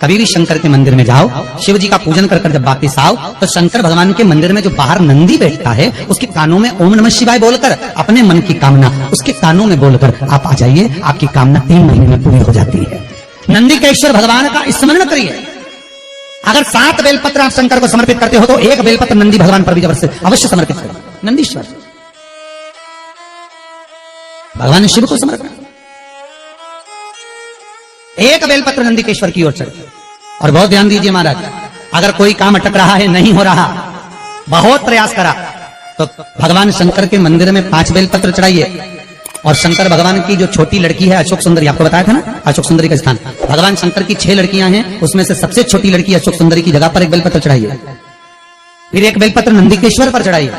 कभी भी शंकर के मंदिर में जाओ, शिव जी का पूजन कर जब वापिस आओ तो शंकर भगवान के मंदिर में जो बाहर नंदी बैठता है उसके कानों में ओम नमः शिवाय बोलकर अपने मन की कामना उसके कानों में बोलकर आप आ जाइए, आपकी कामना 3 महीने में पूरी हो जाती है। नंदी के ईश्वर भगवान का स्मरण करिए। अगर 7 बेलपत्र आप शंकर को समर्पित करते हो तो 1 बेलपत्र नंदी भगवान पर भी अवश्य समर्पित करें। नंदीश्वर भगवान ने शिव को समर्पित, 1 बेलपत्र नंदीकेश्वर की ओर चढ़े। और बहुत ध्यान दीजिए महाराज, अगर कोई काम अटक रहा है, नहीं हो रहा, बहुत प्रयास करा, तो भगवान शंकर के मंदिर में 5 बेलपत्र चढ़ाइए। और शंकर भगवान की जो छोटी लड़की है अशोक सुंदरी, आपको बताया था ना अशोक सुंदरी का स्थान, भगवान शंकर की 6 लड़कियां हैं, उसमें से सबसे छोटी लड़की अशोक सुंदरी की जगह पर 1 बेलपत्र चढ़ाइए। फिर 1 बेलपत्र नंदीकेश्वर पर चढ़ाइए।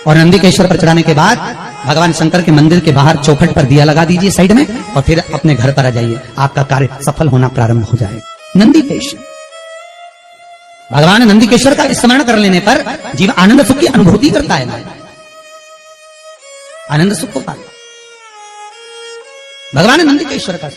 और नंदीकेश्वर पर चढ़ाने के बाद भगवान शंकर के मंदिर के बाहर चौखट पर दिया लगा दीजिए साइड में, और फिर अपने घर पर आ जाइए, आपका कार्य सफल होना प्रारंभ हो जाए। नंदीकेश्वर भगवान नंदीकेश्वर का स्मरण कर लेने पर जीव आनंद सुख की अनुभूति करता है, आनंद सुख को पाता। भगवान नंदीकेश्वर का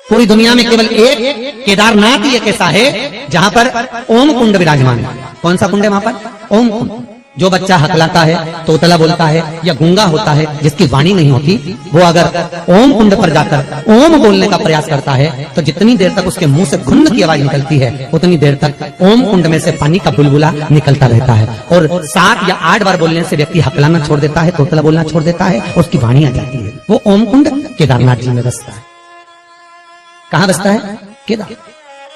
पूरी दुनिया में केवल एक केदारनाथ ही एक ऐसा है जहां पर ओम कुंड विराजमान है। कौन सा कुंड है वहां पर? ओम कुंड। जो बच्चा हकलाता है, तोतला बोलता है या गूंगा होता है, जिसकी वाणी नहीं होती, वो अगर ओम कुंड पर जाकर ओम बोलने का प्रयास करता है तो जितनी देर तक उसके मुंह से घुन्न की आवाज निकलती है उतनी देर तक ओम कुंड में से पानी का बुलबुला निकलता रहता है। और 7 या 8 बार बोलने से व्यक्ति हकलाना छोड़ देता है, तोतला बोलना छोड़ देता है, उसकी वाणी आ जाती है। वो ओम कुंड केदारनाथ जी में बसता है। कहां बसता है?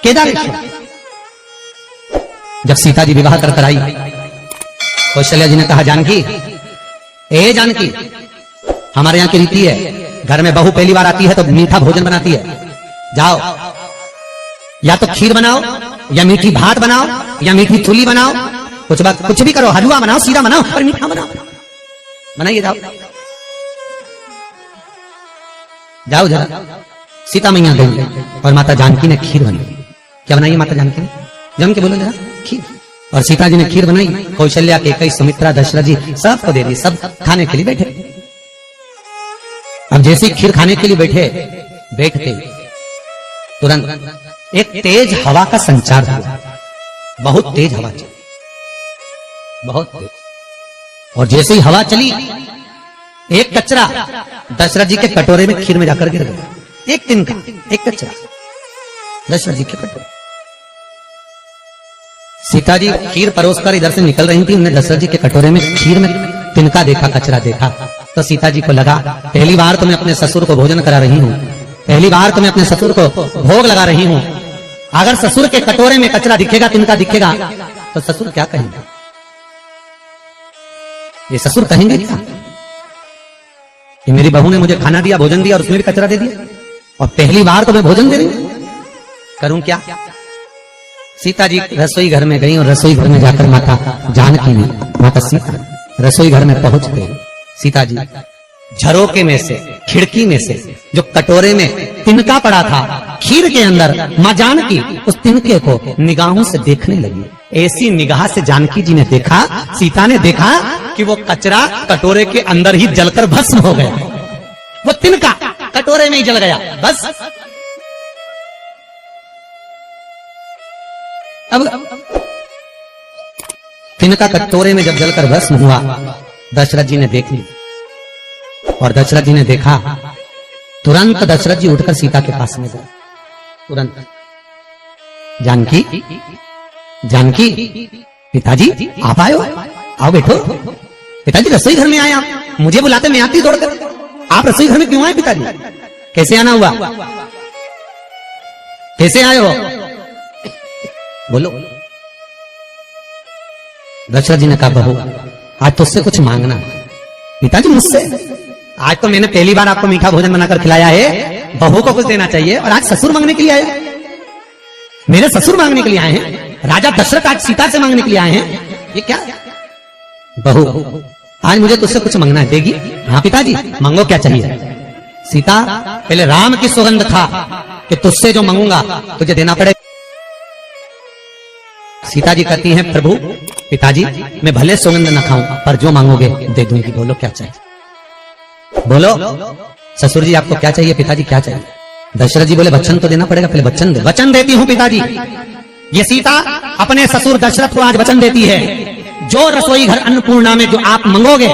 केदारेश्वर। जब सीता जी विवाह कर आई, कौशल्या जी ने कहा, जानकी, ए जानकी, हमारे यहाँ की रीति है, घर में बहू पहली बार आती है तो मीठा भोजन बनाती है। जाओ, या तो खीर बनाओ, या मीठी भात बनाओ, या मीठी चूली बनाओ, कुछ भी करो, हलवा बनाओ, सीरा बनाओ और मीठा बनाओ, बनाइए। जाओ जाओ जरा। सीता मैया गई और माता जानकी ने खीर बनाई। क्या बनाई माता जानकी ने? जम के बोलो जरा। खीर। और सीता जी ने खीर बनाई, कौशल्या, कैकेयी, सुमित्रा, दशरथ जी सबको दे दी। सब खाने के लिए बैठे। अब जैसे खीर खाने के लिए बैठते तुरंत एक तेज हवा का संचार हुआ। बहुत तेज हवा चली, बहुत तेज। और जैसे ही हवा चली, एक कचरा दशरथ जी के कटोरे में खीर में जाकर गिर गया। एक तिनका, एक कचरा दशरथ जी के कटोरे। सीता जी खीर परोसकर इधर से निकल रही थी, उन्हें दशरथ जी के कटोरे में खीर में तिनका देखा, कचरा देखा। तो सीता जी को लगा, पहली बार तो मैं अपने ससुर को भोजन करा रही हूँ, पहली बार तो मैं अपने ससुर को भोग लगा रही हूँ। अगर ससुर के कटोरे में कचरा दिखेगा, तिनका दिखेगा, तो ससुर क्या कहेंगे? ये ससुर कहेंगे क्या कि मेरी बहू ने मुझे खाना दिया, भोजन दिया और उसमें भी कचरा दे दिया, और पहली बार तो मैं भोजन दे रही हूं, करूं क्या? सीता जी रसोई घर में गई और रसोई घर में जाकर माता जानकी ने, माता सीता रसोई घर में पहुंच गई। सीता जी झरोके में से, खिड़की में से जो कटोरे में तिनका पड़ा था खीर के अंदर, मां जानकी उस तिनके को निगाहों से देखने लगी। ऐसी निगाह से जानकी जी ने देखा, सीता ने देखा कि वो कचरा कटोरे के अंदर ही जलकर भस्म हो गया। वो तिनका कटोरे में ही जल गया, बस। अब तिनका कटोरे में जब जलकर भस्म हुआ, दशरथ जी ने देख ली। और दशरथ जी ने देखा, तुरंत दशरथ जी उठकर सीता के पास में गए। तुरंत, जानकी, जानकी, पिताजी आप आए हो, आओ बैठो। पिताजी रसोई घर में आए आप, मुझे बुलाते मैं आती दौड़कर, आप रसोई घर में क्यों आए पिताजी? कैसे आना हुआ? कैसे आए हो? बोलो। दशरथ जी ने कहा, बहू आज तुझसे कुछ मांगना। पिताजी मुझसे? आज तो मैंने पहली बार आपको मीठा भोजन बनाकर खिलाया है, बहू को कुछ देना चाहिए, और आज ससुर मांगने के लिए आए? मेरे ससुर मांगने के लिए आए हैं, राजा दशरथ आज सीता से मांगने के लिए आए हैं, ये क्या? बहू आज मुझे तुझसे कुछ मांगना है, देगी? हाँ पिताजी, मांगो, क्या चाहिए? सीता, पहले राम की सौगंध था कि तुझसे जो मांगूंगा तुझे देना पड़ेगा। सीता जी कहती हैं, प्रभु, पिताजी मैं भले सौगंध न खाऊं पर जो मांगोगे दे दूंगी। बोलो क्या चाहिए? बोलो ससुर जी आपको क्या चाहिए? पिताजी क्या चाहिए? दशरथ जी बोले वचन तो देना पड़ेगा, पहले वचन दे। वचन देती हूँ पिताजी। ये सीता अपने ससुर दशरथ को आज वचन देती है, जो रसोई घर अन्नपूर्णा में जो आप मंगोगे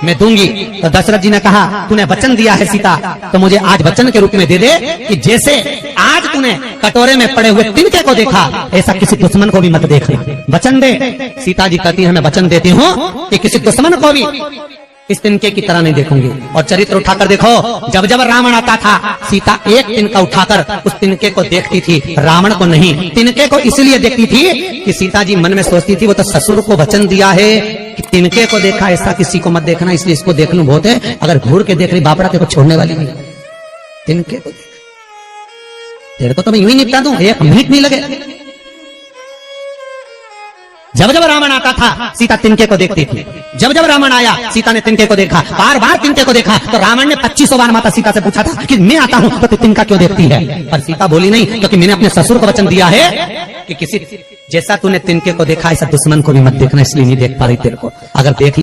मैं दूंगी। तो दशरथ जी ने कहा तूने वचन दिया है सीता, तो मुझे आज वचन के रूप में दे दे कि जैसे आज तूने कटोरे में पड़े हुए तिनके को देखा, ऐसा किसी दुश्मन को भी मत देखना। वचन दे। सीता जी कहती है मैं वचन देती हूँ कि किसी दुश्मन को भी इस तिनके की तरह नहीं देखूंगी। और चरित्र उठाकर देखो, जब जब रावण आता था सीता एक तिनका उठाकर उस तिनके को देखती थी, रावण को नहीं। तिनके को इसलिए देखती थी कि सीता जी मन में सोचती थी वो तो ससुर को वचन दिया है कि तिनके को देखा, ऐसा किसी को मत देखना, इसलिए इसको देख लूं बहुत है। अगर घूर के देख रही बापड़ा तेरे को छोड़ने वाली नहीं, तिनके को देख, तेरे को तो मैं यूं ही निपटा दूं, एक मिनट नहीं लगे। जब जब रावण आता था सीता तिनके को देखती थी। जब जब रावण आया सीता ने तिनके को देखा, बार बार तिनके को देखा। तो रावण ने 2500 बार माता सीता से पूछा था कि मैं आता हूं तो तू तिनका क्यों देखती है? पर सीता बोली नहीं, क्योंकि मैंने अपने ससुर को वचन दिया है कि किसी जैसा तूने तिनके को देखा ऐसा दुश्मन को भी मत देखना, इसलिए नहीं देख पा रही तेरे को। अगर देख